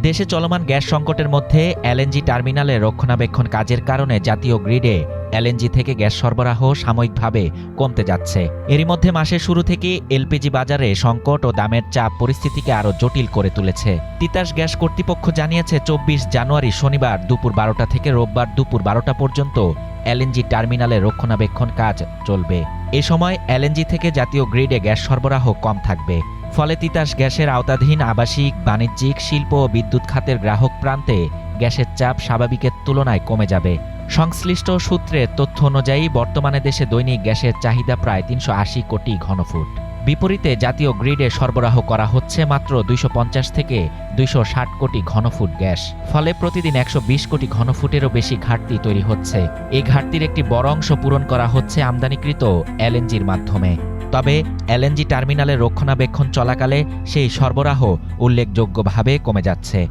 দেশে চলমান গ্যাস সংকটের মধ্যে এলএনজি টার্মিনালে রক্ষণাবেক্ষণ কাজের কারণে জাতীয় গ্রিডে এলএনজি থেকে গ্যাস সরবরাহ সাময়িকভাবে কমতে যাচ্ছে। এরই মধ্যে মাসের শুরু থেকে এলপিজি বাজারে সংকট ও দামের চাপ পরিস্থিতিকে আরও জটিল করে তুলেছে। তিতাস গ্যাস কর্তৃপক্ষ জানিয়েছে ২৪ জানুয়ারি শনিবার দুপুর ১২টা থেকে রোববার দুপুর ১২টা পর্যন্ত এলএনজি টার্মিনালে রক্ষণাবেক্ষণ কাজ চলবে। এ সময় এলএনজি থেকে জাতীয় গ্রিডে গ্যাস সরবরাহ কম থাকবে। ফলে তিতাস গ্যাসের আওতাধীন আবাসিক, বাণিজ্যিক, শিল্প ও বিদ্যুৎ খাতের গ্রাহক প্রান্তে গ্যাসের চাপ স্বাভাবিকের তুলনায় কমে যাবে। সংশ্লিষ্ট সূত্রের তথ্য অনুযায়ী বর্তমানে দেশে দৈনিক গ্যাসের চাহিদা প্রায় ৩৮০ কোটি ঘনফুট। বিপরীতে জাতীয় গ্রিডে সরবরাহ করা হচ্ছে মাত্র ২৫০ থেকে ২৬০ কোটি ঘনফুট গ্যাস। ফলে প্রতিদিন ১২০ কোটি ঘনফুটেরও বেশি ঘাটতি তৈরি হচ্ছে। এই ঘাটতির একটি বড় অংশ পূরণ করা হচ্ছে আমদানিকৃত এলএনজির মাধ্যমে। তবে এলএনজি টার্মিনালে রক্ষণাবেক্ষণ চলাকালে সেই সরবরাহ উল্লেখযোগ্যভাবে কমে যাচ্ছে।